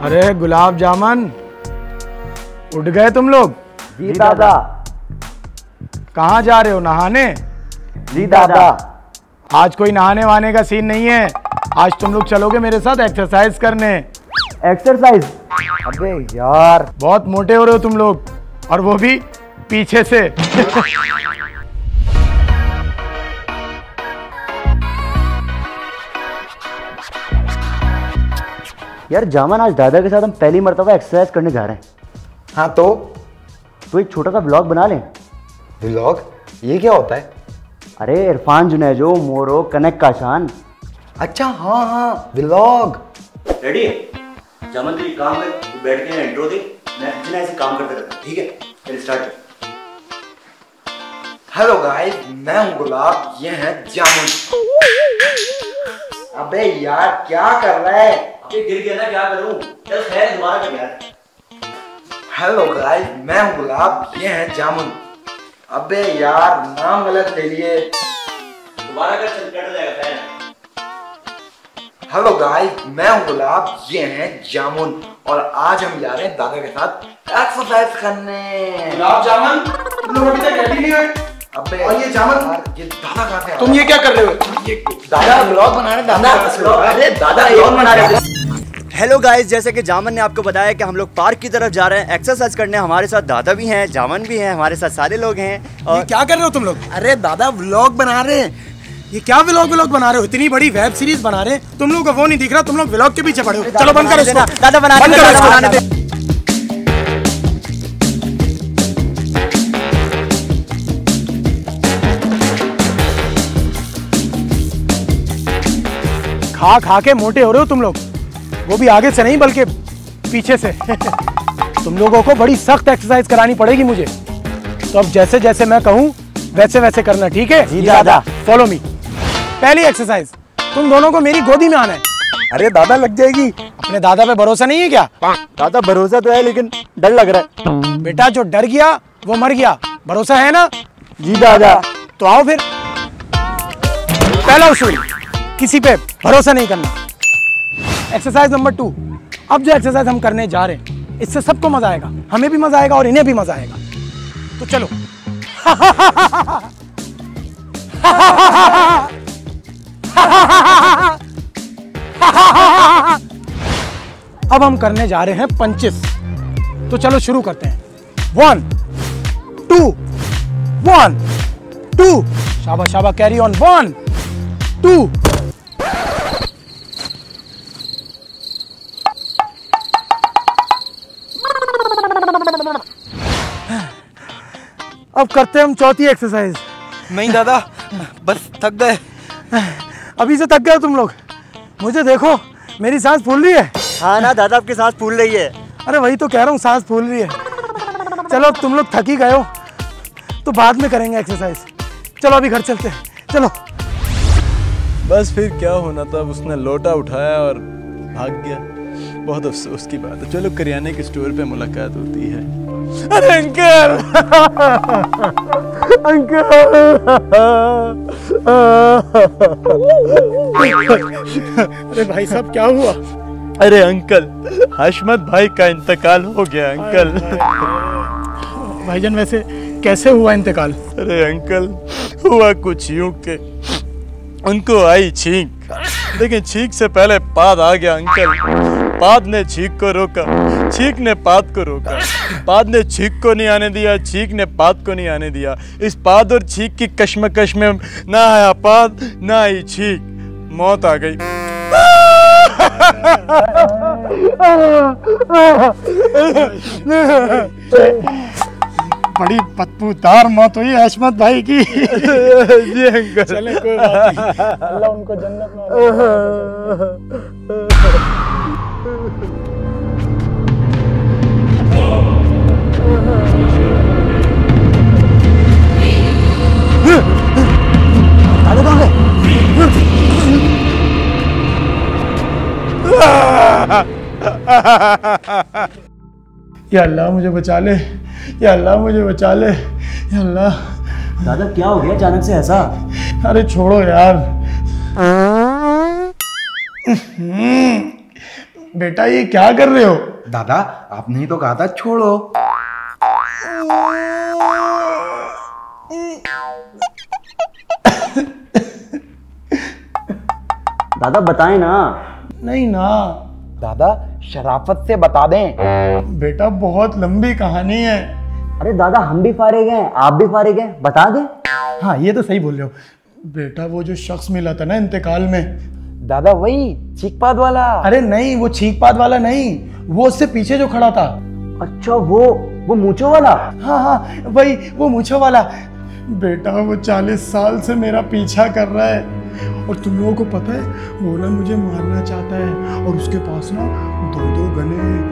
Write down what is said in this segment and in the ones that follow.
अरे गुलाब जामुन, उठ गए तुम लोग? जी दादा। कहाँ जा रहे हो, नहाने? जी दादा। आज कोई नहाने वाने का सीन नहीं है, आज तुम लोग चलोगे मेरे साथ एक्सरसाइज करने। एक्सरसाइज? अबे यार, बहुत मोटे हो रहे हो तुम लोग, और वो भी पीछे से। यार जामन, आज दादा के साथ हम पहली मर्तबा एक्सरसाइज करने जा रहे हैं। हाँ तो एक छोटा सा व्लॉग बना लें। व्लॉग? ये क्या होता है? अरे इरफान जुनेजो मोरो कनेक्ट का शान। अच्छा हाँ हाँ, व्लॉग। रेडी है? जामन तू एक काम कर, तू बैठ के इंट्रो दे, मैं बिना ऐसे काम करते रहता हूं, ठीक है? चल स्टार्ट। हेलो गाइस, मैं हूँ गुलाब, ये है जामुन। अबे यार क्या कर रहा है? अबे गिर गया ना, क्या करूं? चल खैर, दोबारा कर यार। हेलो गाइस, मैं हूँ गुलाब, ये है जामुन। अबे यार नाम गलत ले लिए। दोबारा कर, चल कट जाएगा खैर। हेलो गाइस, मैं हूँ गुलाब, ये है जामुन, और आज हम जा रहे हैं दादा के साथ एक्सरसाइज करने। गुलाब जामुन, तुम लोग अभी तक रेडी नहीं हुए? अबे और ये जामुन, ये दादा कहाँ से? तुम ये क्या कर रहे हो? ये दादा व्लॉग बना रहे, दादा। अरे दादा व्लॉग बना रहे थे। हेलो गाइस, जैसे कि जामन ने आपको बताया कि हम लोग पार्क की तरफ जा रहे हैं एक्सरसाइज करने। हमारे साथ दादा भी हैं, जामन भी हैं, हमारे साथ सारे लोग हैं। और क्या कर रहे हो तुम लोग? अरे दादा व्लॉग बना रहे हैं। ये क्या व्लॉग बना रहे हो? इतनी बड़ी वेब सीरीज बना रहे हैं, तुम लोग को वो नहीं दिख रहा, तुम लोग व्लॉग के पीछे पड़े हो। चलो बंद करो इसको। दादा बनाने दे। खा खा के मोटे हो रहे हो तुम लोग, वो भी आगे से नहीं बल्कि पीछे से। तुम लोगों को बड़ी सख्त एक्सरसाइज करानी पड़ेगी मुझे, तो अब जैसे जैसे मैं कहूँ वैसे वैसे करना, ठीक है? जी दादा। Follow me. पहली एक्सरसाइज, तुम दोनों को मेरी गोदी में आना है। अरे दादा लग जाएगी। अपने दादा पे भरोसा नहीं है क्या? दादा भरोसा तो है, लेकिन डर लग रहा है। बेटा जो डर गया वो मर गया, भरोसा है ना? जी दादा। तो आओ फिर। पहला उसूल, किसी पे भरोसा नहीं करना। Exercise number 2। अब जो एक्सरसाइज हम करने जा रहे हैं, इससे सबको मजा आएगा, हमें भी मजा आएगा और इन्हें भी मजा आएगा। तो चलो। अब हम करने जा रहे हैं पंचेस, तो चलो शुरू करते हैं। 1 2 1 2। शाबाश शाबाश, कैरी ऑन। 1 2। अब करते हैं हम चौथी एक्सरसाइज। नहीं दादा, बस थक गए। अभी से थक गए तुम लोग? मुझे देखो, मेरी सांस फूल रही है। हाँ ना दादा, आपकी सांस फूल रही है। अरे वही तो कह रहा हूँ, सांस फूल रही है। चलो अब तुम लोग थक ही गए हो तो बाद में करेंगे एक्सरसाइज। चलो अभी घर चलते हैं, चलो। बस फिर क्या होना था, उसने लोटा उठाया और भाग गया। बहुत अफसोस की बात है। चलो करियाने के स्टोर पे मुलाकात होती है। अरे अंकल, अंकल। अरे भाई साहब क्या हुआ? अरे अंकल, हाशमत भाई का इंतकाल हो गया अंकल। भाईजान वैसे कैसे हुआ इंतकाल? अरे अंकल, हुआ कुछ यूं के उनको आई छींक, लेकिन छींक से पहले पाद आ गया अंकल। पाद ने छींक को रोका, छींक ने पाद को रोका, पाद ने छींक को नहीं आने दिया, छींक ने पाद को नहीं आने दिया। इस पाद और छींक की कश्मकश में ना आया पाद ना आई छींक, मौत आ गई। बड़ी बदबूदार मौत हुई हाशमत भाई की। जी अंकल। चले कोई बात नहीं, अल्लाह उनको जन्नत में। या अल्लाह मुझे बचा ले, या अल्लाह मुझे बचा ले, या अल्लाह। दादा क्या हो गया अचानक से ऐसा? अरे छोड़ो यार, बेटा ये क्या कर रहे हो? दादा आपने ही तो कहा था छोड़ो। दादा बताएं ना। नहीं ना दादा शराफत से बता दें। बेटा, बहुत लंबी कहानी है। अरे दादा हम भी फारिग हैं, आप भी फारिग हैं, बता दें। हाँ ये तो सही बोल रहे हो बेटा। वो जो शख्स मिला था ना इंतकाल में, दादा वही चीकपाद वाला। अरे नहीं, वो छींकपाद वाला नहीं, वो उससे पीछे जो खड़ा था। अच्छा वो मूंछों वाला। हाँ हाँ वही, वो मूंछों वाला। बेटा वो 40 साल से मेरा पीछा कर रहा है और तुम लोगों को पता है वो ना मुझे मारना चाहता है और उसके पास ना 2 गने हैं।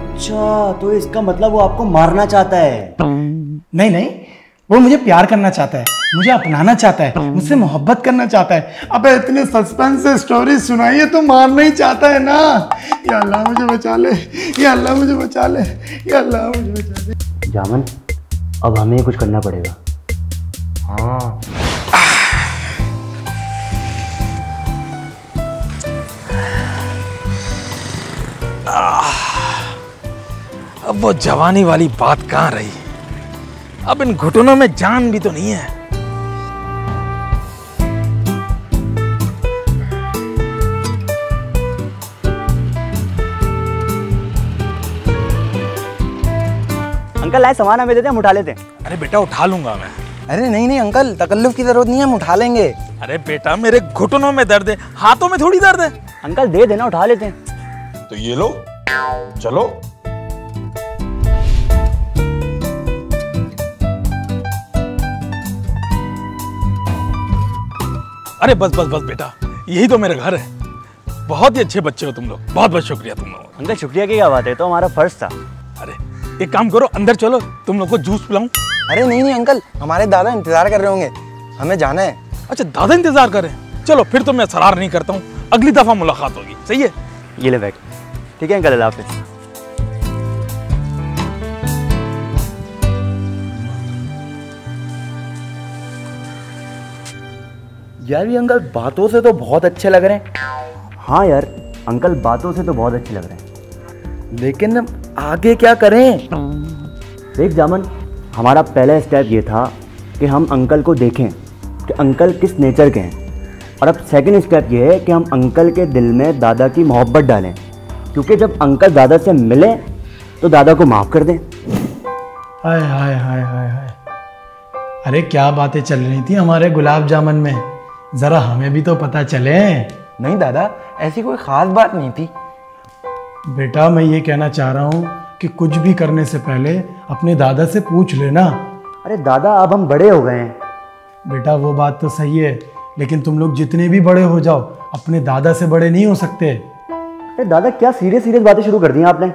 अच्छा तो इसका मतलब वो आपको मारना चाहता है। नहीं नहीं, वो मुझे प्यार करना चाहता है, मुझे अपनाना चाहता है, मुझसे मोहब्बत करना चाहता है। अबे इतने सस्पेंस से स्टोरी सुनाइए तो मारना ही चाहता है ना। या अल्लाह मुझे बचा ले, या अल्लाह मुझे बचा ले, या अल्लाह मुझे बचा ले। जामन अब हमें कुछ करना पड़ेगा। हाँ अब वो जवानी वाली बात कहाँ रही। अब इन घुटनों में जान भी तो नहीं है। अंकल आए सामान हमें देते हैं, हम उठा लेते हैं। अरे बेटा उठा लूंगा मैं। अरे नहीं नहीं अंकल, तकल्लुफ की जरूरत नहीं है, हम उठा लेंगे। अरे बेटा मेरे घुटनों में दर्द है, हाथों में थोड़ी दर्द है। अंकल दे देना, उठा लेते हैं। तो ये लो, चलो। अरे बस बस बस बेटा, यही तो मेरा घर है। बहुत ही अच्छे बच्चे हो तुम लोग, बहुत बहुत शुक्रिया तुम लोगों का। अंकल शुक्रिया की क्या बात है, तो हमारा फर्ज था। अरे एक काम करो, अंदर चलो, तुम लोग को जूस पिलाऊं। अरे नहीं नहीं अंकल, हमारे दादा इंतजार कर रहे होंगे, हमें जाना है। अच्छा दादा इंतजार कर रहे हैं, चलो फिर तो मैं सरार नहीं करता हूँ, अगली दफा मुलाकात होगी। सही है, ये ले बैग। ठीक है अंकल, अल्लाह हाफिज़। यार ये अंकल बातों से तो बहुत अच्छे लग रहे हैं। हाँ यार अंकल बातों से तो बहुत अच्छे लग रहे हैं, लेकिन आगे क्या करें? देख जामन, हमारा पहला स्टेप ये था कि हम अंकल को देखें कि अंकल किस नेचर के हैं, और अब सेकंड स्टेप ये है कि हम अंकल के दिल में दादा की मोहब्बत डालें, क्योंकि जब अंकल दादा से मिले तो दादा को माफ़ कर दें। हाय हाय हाय हाय हाय, अरे क्या बातें चल रही थी हमारे गुलाब जामुन में, जरा हमें भी तो पता चले। नहीं दादा, ऐसी कोई खास बात नहीं थी। बेटा मैं ये कहना चाह रहा हूँ कि कुछ भी करने से पहले अपने दादा से पूछ लेना। अरे दादा अब हम बड़े हो गए हैं। बेटा वो बात तो सही है, लेकिन तुम लोग जितने भी बड़े हो जाओ अपने दादा से बड़े नहीं हो सकते। अरे दादा क्या सीरियस सीरियस बातें शुरू कर दी हैं आपने।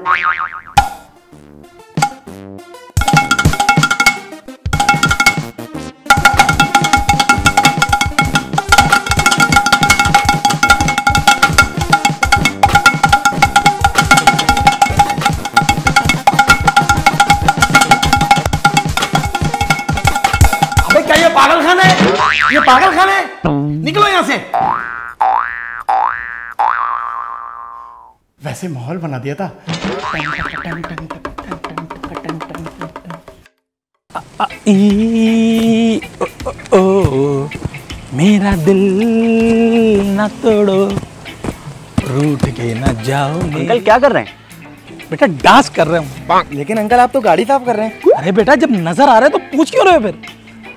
ये पागल खाना है, निकलो यहां से। वैसे माहौल बना दिया था। मेरा दिल न तोड़ो, रूठ के न जाओ। अंकल क्या कर रहे हैं? बेटा डांस कर रहे हूँ। लेकिन अंकल आप तो गाड़ी साफ कर रहे हैं। अरे बेटा जब नजर आ रहा है तो पूछ क्यों रहे हो फिर?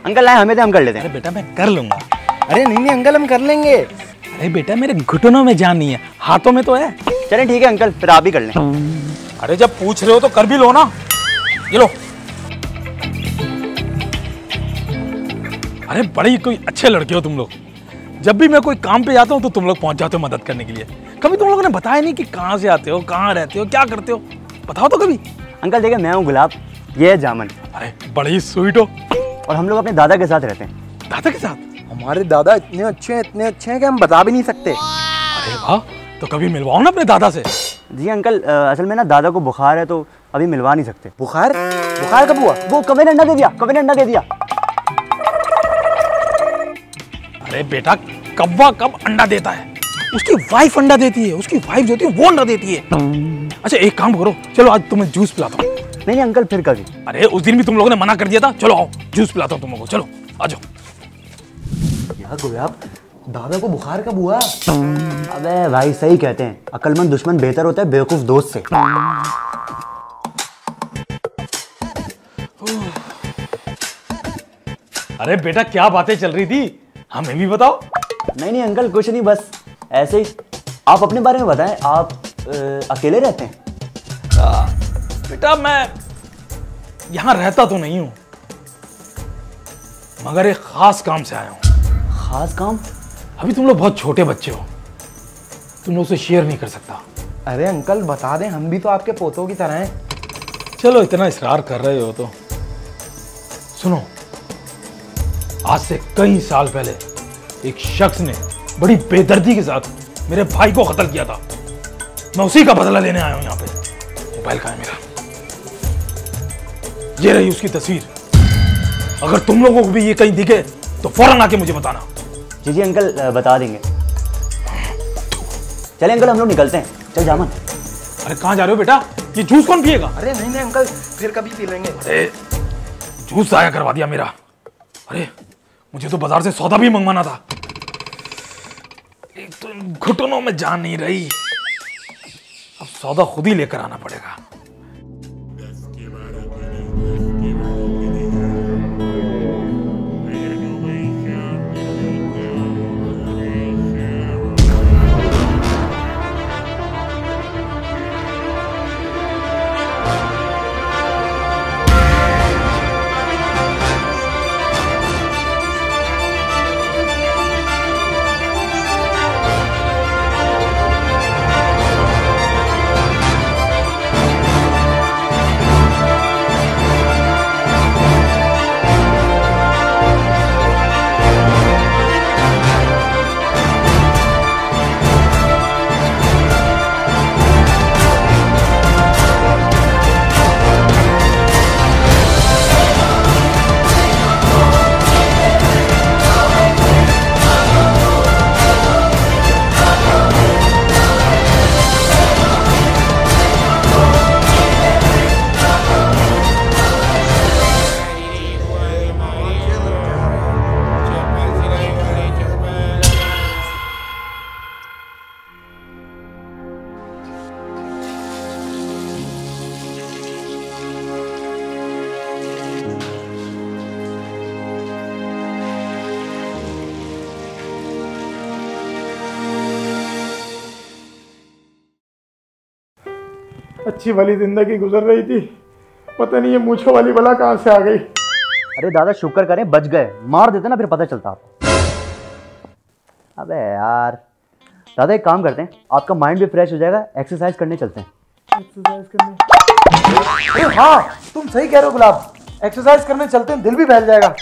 अंकल आए हमें दे, हम कर लेते हैं। अरे बेटा मैं कर लूंगा। अरे नहीं नहीं अंकल, हम कर लेंगे। अरे बेटा मेरे घुटनों में जान नहीं है, हाथों में तो है। चलें ठीक है अंकल, फिर आप ही कर लें। अरे जब पूछ रहे हो तो कर भी लो ना। ये लो। अरे बड़े ही कोई अच्छे लड़के हो तुम लोग। जब भी मैं कोई काम पे जाता हूँ तो तुम लोग पहुंच जाते हो मदद करने के लिए। कभी तुम लोगों ने बताया नहीं कि कहाँ से आते हो, कहाँ रहते हो, क्या करते हो, बताओ तो कभी। अंकल देखिए मैं हूँ गुलाब, ये है जामन। अरे बड़े ही स्वीट हो। और हम लोग अपने दादा के साथ रहते हैं। दादा के साथ? हमारे दादा इतने अच्छे हैं कि हम बता भी नहीं सकते। अरे वाह, तो कभी मिलवाओ ना अपने दादा से। जी अंकल, असल में ना दादा को बुखार है तो अभी मिलवा नहीं सकते। बुखार कब हुआ? वो कवे ने अंडा दे दिया, कवे ने अंडा दे दिया। अरे बेटा, कौवा कब अंडा देता है? उसकी वाइफ अंडा देती है, उसकी वाइफ जो होती है वो अंडा देती है। अच्छा एक काम करो, चलो आज तुम्हें जूस पिलाता हूँ। नहीं अंकल, फिर कभी। अरे उस दिन भी तुम लोगों ने मना कर दिया था। चलो आओ, जूस पिलाता हूँ तुम लोगों को, चलो आ जाओ। यार गुलाब, दादा को बुखार कब हुआ? अबे भाई सही कहते हैं, अक्लमंद दुश्मन बेहतर होता है बेवकूफ दोस्त से। अरे बेटा क्या बातें चल रही थी, हमें भी बताओ। नहीं अंकल, कुछ नहीं, बस ऐसे ही। आप अपने बारे में बताएं, आप अकेले रहते हैं? बेटा मैं यहां रहता तो नहीं हूं, मगर एक खास काम से आया हूं। खास काम? अभी तुम लोग बहुत छोटे बच्चे हो, तुम लोग से शेयर नहीं कर सकता। अरे अंकल बता दें, हम भी तो आपके पोतों की तरह हैं। चलो इतना इसरार कर रहे हो तो सुनो। आज से कई साल पहले एक शख्स ने बड़ी बेदर्दी के साथ मेरे भाई को कत्ल किया था। मैं उसी का बदला लेने आया हूं यहाँ पे। मोबाइल कहाँ है मेरा? ये रही उसकी तस्वीर। अगर तुम लोगों को भी ये कहीं दिखे तो फौरन आके मुझे बताना। जी अंकल, बता देंगे। चले अंकल, हम लोग निकलते हैं। चल जामन। अरे कहाँ जा रहे हो बेटा? ये जूस कौन पिएगा? अरे नहीं अंकल, फिर कभी पी लेंगे। अरे जूस आया करवा दिया मेरा। अरे मुझे तो बाजार से सौदा भी मंगवाना था। एक तो घुटनों में जान नहीं रही, अब सौदा खुद ही लेकर आना पड़ेगा। अच्छी वाली जिंदगी गुजर रही थी, पता नहीं ये मूंछों वाली बला कहां से आ गई। अरे दादा शुक्र करें बच गए, मार देते ना फिर पता चलता आपको। अबे यार दादा एक काम करते हैं, आपका माइंड भी फ्रेश हो जाएगा, एक्सरसाइज करने चलते हैं। एक्सरसाइज करने? अरे हाँ तुम सही कह रहे हो गुलाब, एक्सरसाइज करने चलते हैं, दिल भी बहल जाएगा।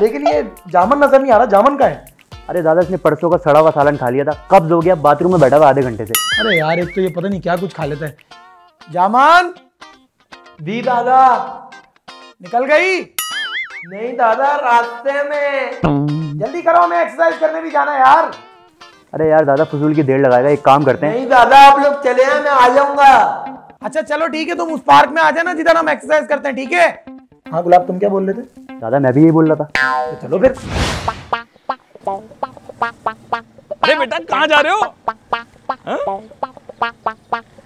लेकिन ये जामन नजर नहीं आ रहा, जामन का है? अरे दादा इसने परसों का सड़ा हुआ सालन खा लिया था, कब्ज हो गया, बाथरूम में बैठा हुआ आधे घंटे से। अरे यार एक तो ये पता नहीं क्या कुछ खा लेता है। जामन दी दादा निकल गई? नहीं दादा रास्ते में, जल्दी करो हमें एक्सरसाइज करने भी जाना है यार। अरे यार दादा फजूल की देर लगाएगा, एक काम करते हैं। नहीं दादा आप लोग चले हैं, मैं आ जाऊंगा। अच्छा चलो ठीक है, तुम उस पार्क में आ जाना जिधर हम एक्सरसाइज करते हैं, ठीक है? हाँ गुलाब तुम क्या बोल रहे थे? दादा मैं भी यही बोल रहा था। तो चलो फिर। अरे बेटा कहाँ जा रहे हो?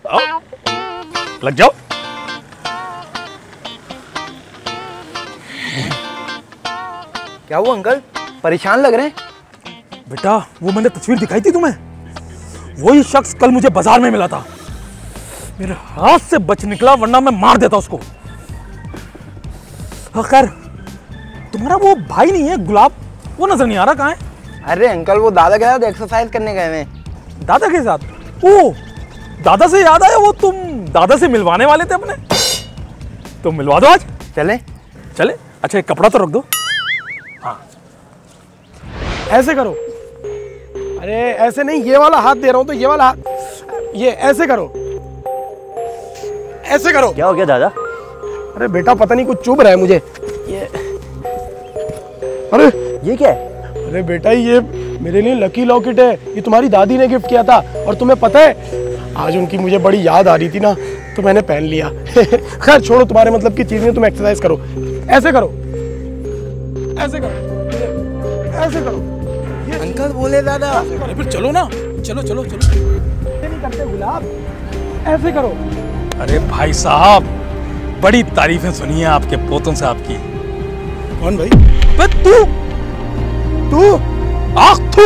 आओ, लग जाओ। क्या हुआ अंकल, परेशान लग रहे हैं? बेटा वो मैंने तस्वीर दिखाई थी तुम्हें, वही शख्स कल मुझे बाजार में मिला था। मेरे हाथ से बच निकला, वरना मैं मार देता उसको। खैर तुम्हारा वो भाई नहीं है गुलाब, वो नजर नहीं आ रहा, कहाँ है? अरे अंकल वो दादा के साथ एक्सरसाइज करने गए हैं। दादा के साथ? ओ दादा से याद आया, वो तुम दादा से मिलवाने वाले थे अपने, तो मिलवा दो आज। चले? चले? अच्छा एक कपड़ा तो रख दो। हाँ ऐसे करो। अरे ऐसे नहीं, ये वाला हाथ दे रहा हूं तो ये वाला हाथ, ये ऐसे करो, ऐसे करो। क्या हो गया दादा? अरे बेटा पता नहीं कुछ चुभ रहा है मुझे ये। अरे ये क्या है? अरे बेटा ये मेरे लिए लकी लॉकेट है, ये तुम्हारी दादी ने गिफ्ट किया था। और तुम्हें पता है आज उनकी मुझे बड़ी याद आ रही थी ना, तो मैंने पहन लिया। खैर छोड़ो, तुम्हारे मतलब की चीज नहीं, तुम एक्सरसाइज करो। ऐसे करो, ऐसे करो, ऐसे करो। अंकल बोले दादा। अरे फिर चलो ना, चलो चलो चलो। ऐसे नहीं करते गुलाब, ऐसे करो। अरे भाई साहब, बड़ी तारीफें सुनी है आपके पोतों से आपकी। कौन भाई? अबे तू तू आख तू,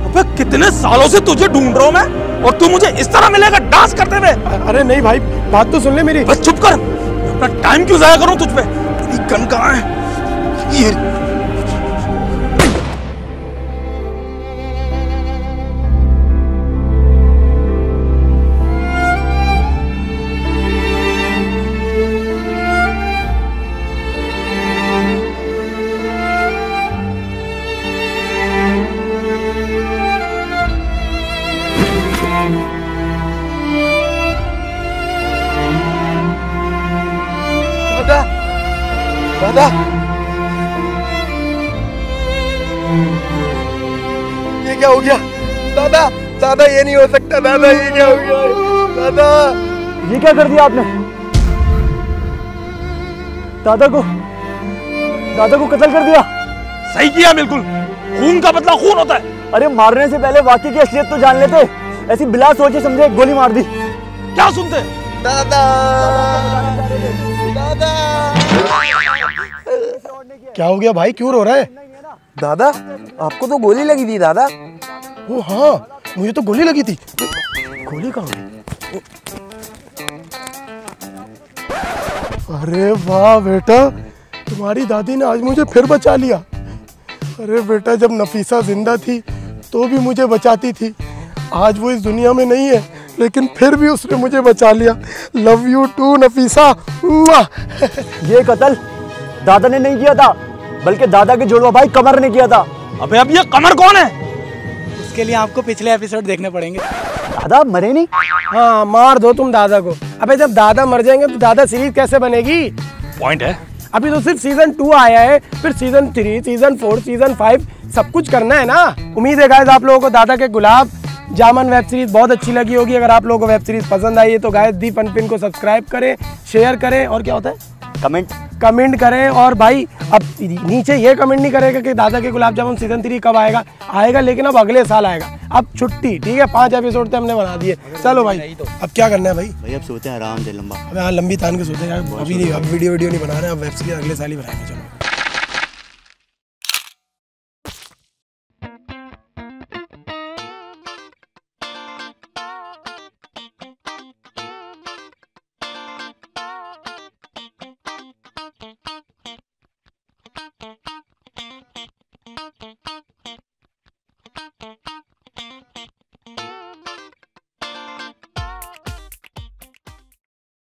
अबे कितने सालों से तुझे ढूंढ रहा हूं मैं, और तू मुझे इस तरह मिलेगा डांस करते हुए। अरे नहीं भाई, बात तो सुन ले मेरी। बस चुप कर, अपना टाइम क्यों जाया करूं तुझ पे? तेरी गन कहाँ है? ये दादा, दादा, ये क्या हो गया? दादा, दादा ये नहीं हो सकता। दादा ये क्या हो गया? दादा, ये क्या कर दिया आपने? दादा को कत्ल कर दिया। सही किया बिल्कुल, खून का बदला खून होता है। अरे मारने से पहले वाकई की असलियत तो जान लेते, ऐसी बिला सोचे समझे गोली मार दी। क्या सुनते? दादा, दादा। क्या हो गया भाई, क्यों रो रहा है? दादा आपको तो गोली लगी थी दादा। ओ हाँ, मुझे तो गोली लगी थी। गोली कहाँ गई? अरे वाह बेटा, तुम्हारी दादी ने आज मुझे फिर बचा लिया। अरे बेटा, जब नफीसा जिंदा थी तो भी मुझे बचाती थी। आज वो इस दुनिया में नहीं है, लेकिन फिर भी उसने मुझे बचा लिया। Love you too Nafisa. ये कत्ल दादा ने नहीं किया था, बल्कि दादा के जुड़वा भाई कमर ने किया था। अबे अब ये कमर कौन है? उसके लिए आपको पिछले एपिसोड देखने पड़ेंगे। दादा मरे नहीं? हाँ, मार दो तुम दादा को। अबे जब दादा मर जाएंगे तो दादा सीरीज कैसे बनेगी? पॉइंट है। अभी तो सिर्फ सीजन 2 आया है, फिर सीजन 3, सीजन 4, सीजन 5 सब कुछ करना है ना। उम्मीद है गाइस आप लोगों को दादा के गुलाब जामन वेब सीरीज बहुत अच्छी लगी होगी। अगर आप लोगों को वेब सीरीज पसंद आई है तो गाइस दी फन पिन को सब्सक्राइब करें, शेयर करें, और क्या होता है, कमेंट करें। और भाई अब नीचे ये कमेंट नहीं करेगा कि दादा के गुलाब जामुन सीजन 3 कब आएगा। आएगा लेकिन अब अगले साल आएगा। अब छुट्टी, ठीक है, 5 एपिसोड तो हमने बना दिए। चलो भाई, अब क्या करना है भाई? भाई अब सोते हैं आराम से लंबा। अब हाँ, लंबी तान के सोते हैं यार। अभी नहीं, अब वीडियो नहीं बना रहे हैं, अब वेब सीरीज अगले साल ही बनाएंगे। चलो।